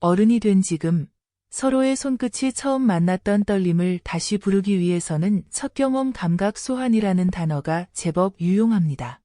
어른이 된 지금 서로의 손끝이 처음 만났던 떨림을 다시 부르기 위해서는 첫 경험 감각 소환이라는 단어가 제법 유용합니다.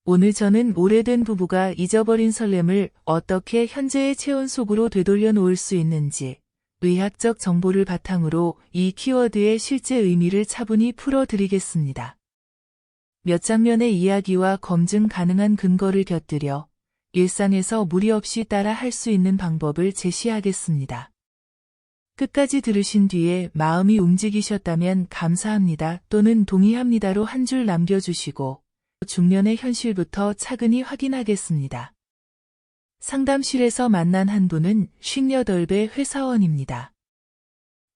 오늘 저는 오래된 부부가 잊어버린 설렘을 어떻게 현재의 체온 속으로 되돌려 놓을 수 있는지 의학적 정보를 바탕으로 이 키워드의 실제 의미를 차분히 풀어드리겠습니다. 몇 장면의 이야기와 검증 가능한 근거를 곁들여 일상에서 무리 없이 따라 할 수 있는 방법을 제시하겠습니다. 끝까지 들으신 뒤에 마음이 움직이셨다면 감사합니다 또는 동의합니다로 한 줄 남겨주시고 중년의 현실부터 차근히 확인하겠습니다. 상담실에서 만난 한 분은 58배 회사원입니다.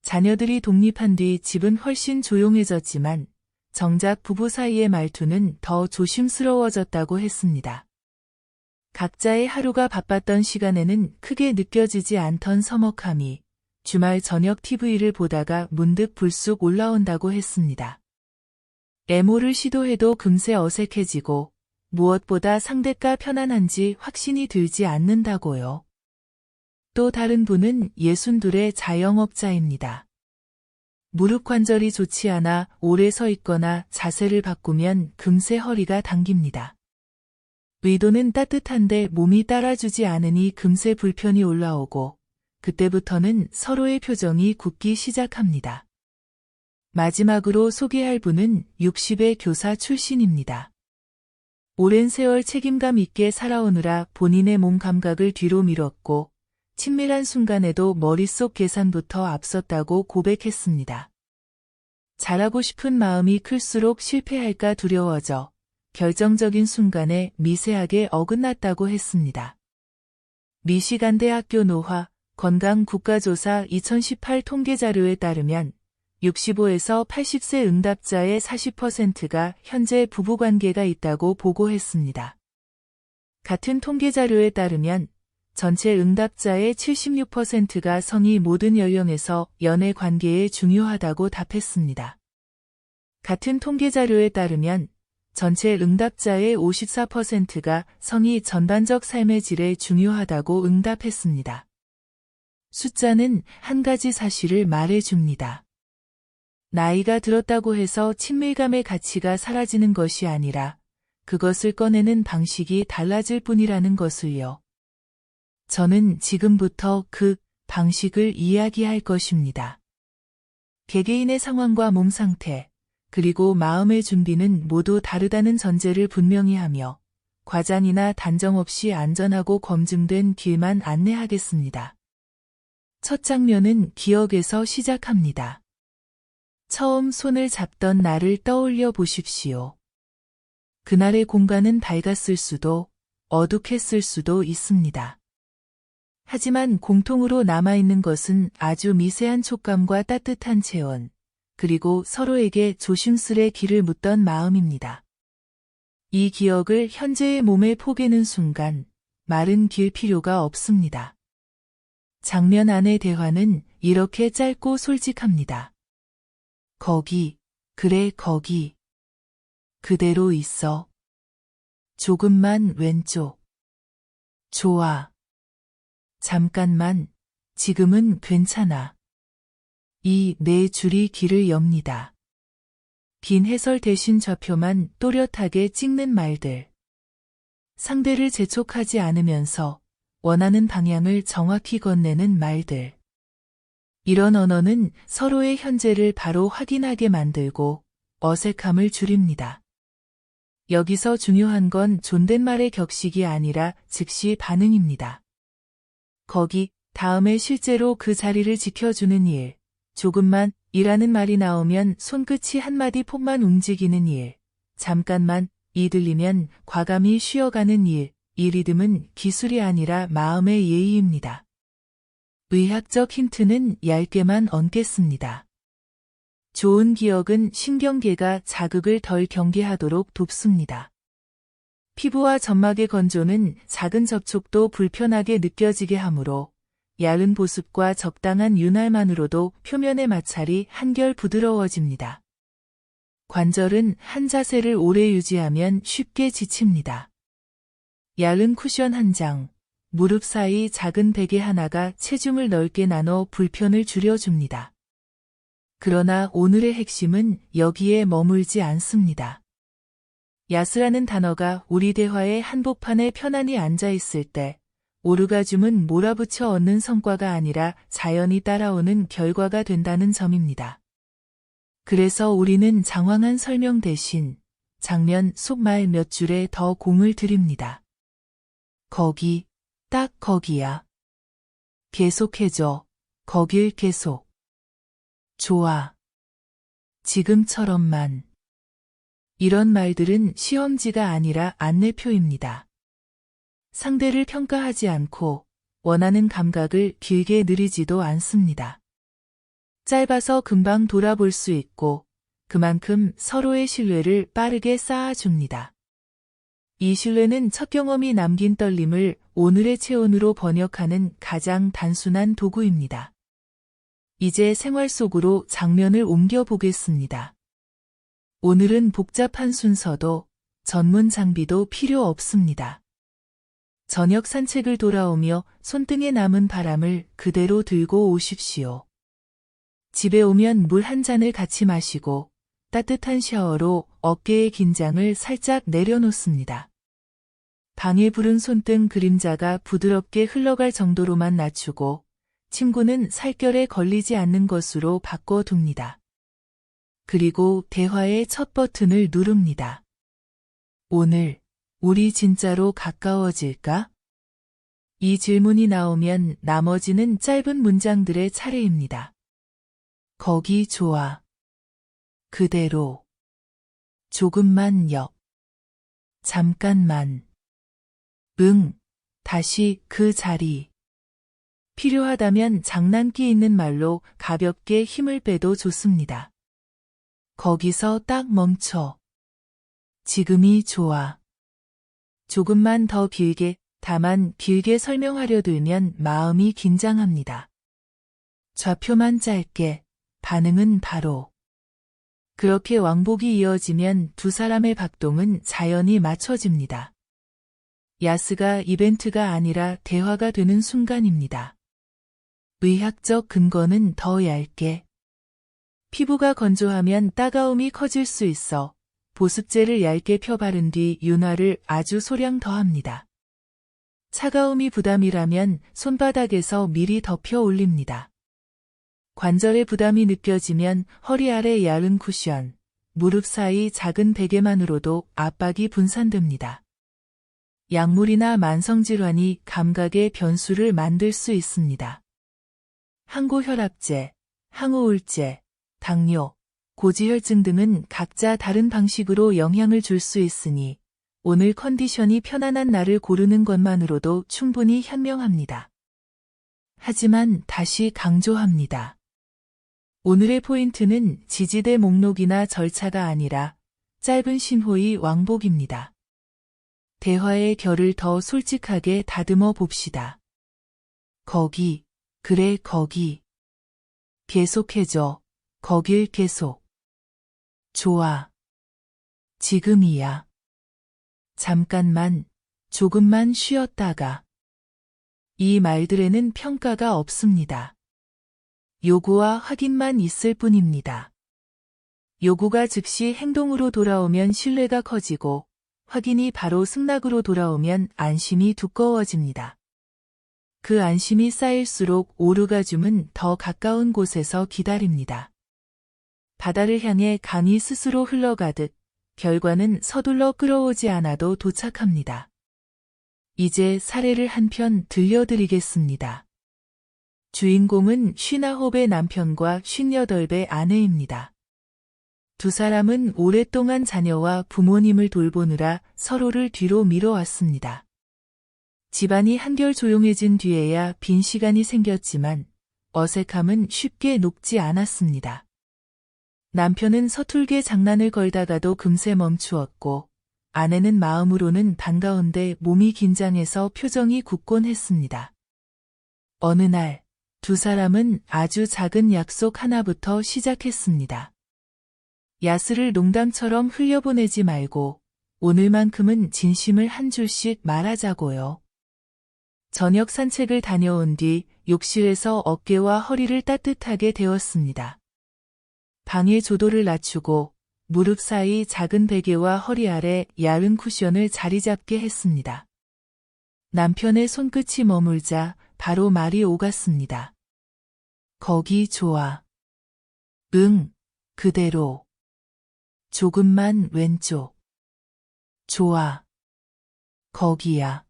자녀들이 독립한 뒤 집은 훨씬 조용해졌지만 정작 부부 사이의 말투는 더 조심스러워졌다고 했습니다. 각자의 하루가 바빴던 시간에는 크게 느껴지지 않던 서먹함이 주말 저녁 TV를 보다가 문득 불쑥 올라온다고 했습니다. 애모를 시도해도 금세 어색해지고 무엇보다 상대가 편안한지 확신이 들지 않는다고요. 또 다른 분은 62의 자영업자입니다. 무릎 관절이 좋지 않아 오래 서 있거나 자세를 바꾸면 금세 허리가 당깁니다. 의도는 따뜻한데 몸이 따라주지 않으니 금세 불편이 올라오고 그때부터는 서로의 표정이 굳기 시작합니다. 마지막으로 소개할 분은 60의 교사 출신입니다. 오랜 세월 책임감 있게 살아오느라 본인의 몸 감각을 뒤로 미뤘고 친밀한 순간에도 머릿속 계산부터 앞섰다고 고백했습니다. 잘하고 싶은 마음이 클수록 실패할까 두려워져 결정적인 순간에 미세하게 어긋났다고 했습니다. 미시간대학교 노화 건강국가조사 2018 통계자료에 따르면 65에서 80세 응답자의 40%가 현재 부부관계가 있다고 보고했습니다. 같은 통계자료에 따르면 전체 응답자의 76%가 성이 모든 연령에서 연애 관계에 중요하다고 답했습니다. 같은 통계자료에 따르면 전체 응답자의 54%가 성이 전반적 삶의 질에 중요하다고 응답했습니다. 숫자는 한 가지 사실을 말해줍니다. 나이가 들었다고 해서 친밀감의 가치가 사라지는 것이 아니라 그것을 꺼내는 방식이 달라질 뿐이라는 것을요. 저는 지금부터 그 방식을 이야기할 것입니다. 개개인의 상황과 몸 상태, 그리고 마음의 준비는 모두 다르다는 전제를 분명히 하며 과장이나 단정 없이 안전하고 검증된 길만 안내하겠습니다. 첫 장면은 기억에서 시작합니다. 처음 손을 잡던 날을 떠올려 보십시오. 그날의 공간은 밝았을 수도 어둑했을 수도 있습니다. 하지만 공통으로 남아있는 것은 아주 미세한 촉감과 따뜻한 체온, 그리고 서로에게 조심스레 길을 묻던 마음입니다. 이 기억을 현재의 몸에 포개는 순간 말은 길 필요가 없습니다. 장면 안의 대화는 이렇게 짧고 솔직합니다. 거기, 그래 거기. 그대로 있어. 조금만 왼쪽. 좋아. 잠깐만, 지금은 괜찮아. 이 네 줄이 길을 엽니다. 긴 해설 대신 좌표만 또렷하게 찍는 말들. 상대를 재촉하지 않으면서 원하는 방향을 정확히 건네는 말들. 이런 언어는 서로의 현재를 바로 확인하게 만들고 어색함을 줄입니다. 여기서 중요한 건 존댓말의 격식이 아니라 즉시 반응입니다. 거기, 다음에 실제로 그 자리를 지켜주는 일, 조금만 이라는 말이 나오면 손끝이 한마디 폭만 움직이는 일, 잠깐만 이 들리면 과감히 쉬어가는 일, 이 리듬은 기술이 아니라 마음의 예의입니다. 의학적 힌트는 얇게만 얹겠습니다. 좋은 기억은 신경계가 자극을 덜 경계하도록 돕습니다. 피부와 점막의 건조는 작은 접촉도 불편하게 느껴지게 하므로 얇은 보습과 적당한 윤활만으로도 표면의 마찰이 한결 부드러워집니다. 관절은 한 자세를 오래 유지하면 쉽게 지칩니다. 얇은 쿠션 한 장, 무릎 사이 작은 베개 하나가 체중을 넓게 나눠 불편을 줄여줍니다. 그러나 오늘의 핵심은 여기에 머물지 않습니다. 야스라는 단어가 우리 대화의 한복판에 편안히 앉아있을 때 오르가즘은 몰아붙여 얻는 성과가 아니라 자연히 따라오는 결과가 된다는 점입니다. 그래서 우리는 장황한 설명 대신 장면 속 말 몇 줄에 더 공을 들입니다. 거기, 딱 거기야. 계속해줘. 거길 계속. 좋아. 지금처럼만. 이런 말들은 시험지가 아니라 안내표입니다. 상대를 평가하지 않고 원하는 감각을 길게 느리지도 않습니다. 짧아서 금방 돌아볼 수 있고 그만큼 서로의 신뢰를 빠르게 쌓아줍니다. 이 신뢰는 첫 경험이 남긴 떨림을 오늘의 체온으로 번역하는 가장 단순한 도구입니다. 이제 생활 속으로 장면을 옮겨보겠습니다. 오늘은 복잡한 순서도 전문 장비도 필요 없습니다. 저녁 산책을 돌아오며 손등에 남은 바람을 그대로 들고 오십시오. 집에 오면 물 한 잔을 같이 마시고 따뜻한 샤워로 어깨의 긴장을 살짝 내려놓습니다. 방에 부른 손등 그림자가 부드럽게 흘러갈 정도로만 낮추고 침구는 살결에 걸리지 않는 것으로 바꿔둡니다. 그리고 대화의 첫 버튼을 누릅니다. 오늘 우리 진짜로 가까워질까? 이 질문이 나오면 나머지는 짧은 문장들의 차례입니다. 거기 좋아. 그대로. 조금만 옆. 잠깐만. 응. 다시 그 자리. 필요하다면 장난기 있는 말로 가볍게 힘을 빼도 좋습니다. 거기서 딱 멈춰. 지금이 좋아. 조금만 더 길게, 다만 길게 설명하려 들면 마음이 긴장합니다. 좌표만 짧게, 반응은 바로. 그렇게 왕복이 이어지면 두 사람의 박동은 자연히 맞춰집니다. 야스가 이벤트가 아니라 대화가 되는 순간입니다. 의학적 근거는 더 얇게. 피부가 건조하면 따가움이 커질 수 있어 보습제를 얇게 펴 바른 뒤 윤활을 아주 소량 더합니다. 차가움이 부담이라면 손바닥에서 미리 덮여 올립니다. 관절의 부담이 느껴지면 허리 아래 얇은 쿠션, 무릎 사이 작은 베개만으로도 압박이 분산됩니다. 약물이나 만성질환이 감각의 변수를 만들 수 있습니다. 항고혈압제, 항우울제, 당뇨, 고지혈증 등은 각자 다른 방식으로 영향을 줄 수 있으니 오늘 컨디션이 편안한 날을 고르는 것만으로도 충분히 현명합니다. 하지만 다시 강조합니다. 오늘의 포인트는 지지대 목록이나 절차가 아니라 짧은 신호의 왕복입니다. 대화의 결을 더 솔직하게 다듬어 봅시다. 거기, 그래 거기. 계속해줘. 거길 계속. 좋아. 지금이야. 잠깐만, 조금만 쉬었다가. 이 말들에는 평가가 없습니다. 요구와 확인만 있을 뿐입니다. 요구가 즉시 행동으로 돌아오면 신뢰가 커지고 확인이 바로 승낙으로 돌아오면 안심이 두꺼워집니다. 그 안심이 쌓일수록 오르가즘은 더 가까운 곳에서 기다립니다. 바다를 향해 강이 스스로 흘러가듯 결과는 서둘러 끌어오지 않아도 도착합니다. 이제 사례를 한 편 들려드리겠습니다. 주인공은 59배 남편과 58배 아내입니다. 두 사람은 오랫동안 자녀와 부모님을 돌보느라 서로를 뒤로 미뤄왔습니다. 집안이 한결 조용해진 뒤에야 빈 시간이 생겼지만 어색함은 쉽게 녹지 않았습니다. 남편은 서툴게 장난을 걸다가도 금세 멈추었고 아내는 마음으로는 반가운데 몸이 긴장해서 표정이 굳곤 했습니다. 어느 날 두 사람은 아주 작은 약속 하나부터 시작했습니다. 야스를 농담처럼 흘려보내지 말고 오늘만큼은 진심을 한 줄씩 말하자고요. 저녁 산책을 다녀온 뒤 욕실에서 어깨와 허리를 따뜻하게 데웠습니다. 방의 조도를 낮추고 무릎 사이 작은 베개와 허리 아래 얇은 쿠션을 자리 잡게 했습니다. 남편의 손끝이 머물자 바로 말이 오갔습니다. 거기 좋아. 응, 그대로. 조금만 왼쪽. 좋아. 거기야.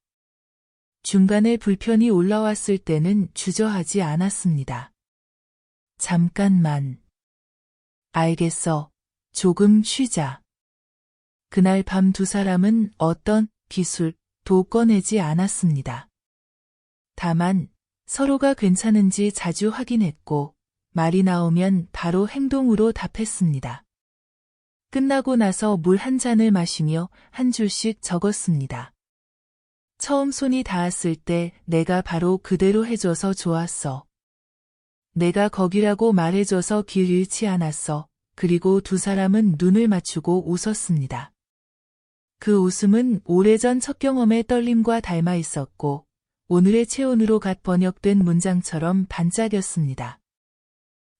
중간에 불편이 올라왔을 때는 주저하지 않았습니다. 잠깐만. 알겠어. 조금 쉬자. 그날 밤 두 사람은 어떤 기술도 꺼내지 않았습니다. 다만 서로가 괜찮은지 자주 확인했고 말이 나오면 바로 행동으로 답했습니다. 끝나고 나서 물 한 잔을 마시며 한 줄씩 적었습니다. 처음 손이 닿았을 때 내가 바로 그대로 해줘서 좋았어. 내가 거기라고 말해줘서 길 잃지 않았어. 그리고 두 사람은 눈을 맞추고 웃었습니다. 그 웃음은 오래전 첫 경험의 떨림과 닮아 있었고 오늘의 체온으로 갓 번역된 문장처럼 반짝였습니다.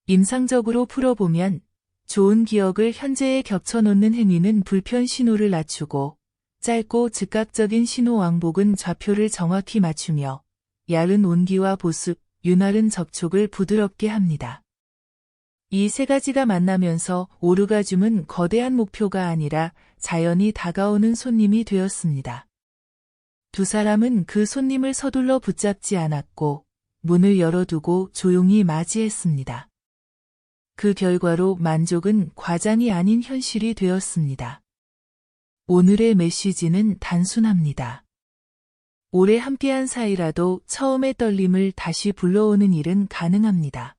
임상적으로 풀어보면 좋은 기억을 현재에 겹쳐놓는 행위는 불편 신호를 낮추고 짧고 즉각적인 신호 왕복은 좌표를 정확히 맞추며 얇은 온기와 보습, 윤활은 접촉을 부드럽게 합니다. 이 세 가지가 만나면서 오르가즘은 거대한 목표가 아니라 자연히 다가오는 손님이 되었습니다. 두 사람은 그 손님을 서둘러 붙잡지 않았고 문을 열어두고 조용히 맞이했습니다. 그 결과로 만족은 과장이 아닌 현실이 되었습니다. 오늘의 메시지는 단순합니다. 오래 함께한 사이라도 처음의 떨림을 다시 불러오는 일은 가능합니다.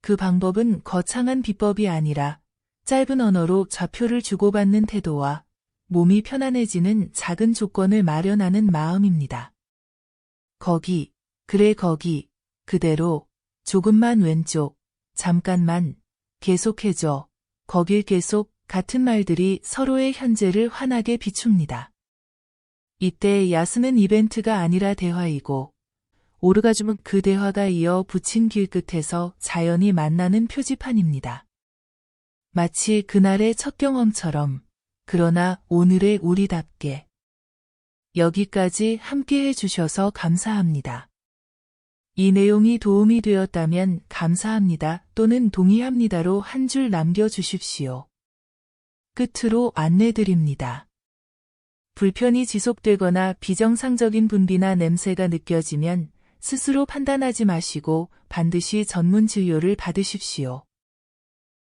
그 방법은 거창한 비법이 아니라 짧은 언어로 좌표를 주고받는 태도와 몸이 편안해지는 작은 조건을 마련하는 마음입니다. 거기, 그래 거기, 그대로, 조금만 왼쪽, 잠깐만, 계속해줘, 거길 계속 같은 말들이 서로의 현재를 환하게 비춥니다. 이때 야스는 이벤트가 아니라 대화이고 오르가즘은 그 대화가 이어 붙인 길 끝에서 자연히 만나는 표지판입니다. 마치 그날의 첫 경험처럼, 그러나 오늘의 우리답게. 여기까지 함께 해주셔서 감사합니다. 이 내용이 도움이 되었다면 감사합니다 또는 동의합니다로 한 줄 남겨주십시오. 끝으로 안내드립니다. 불편이 지속되거나 비정상적인 분비나 냄새가 느껴지면 스스로 판단하지 마시고 반드시 전문 진료를 받으십시오.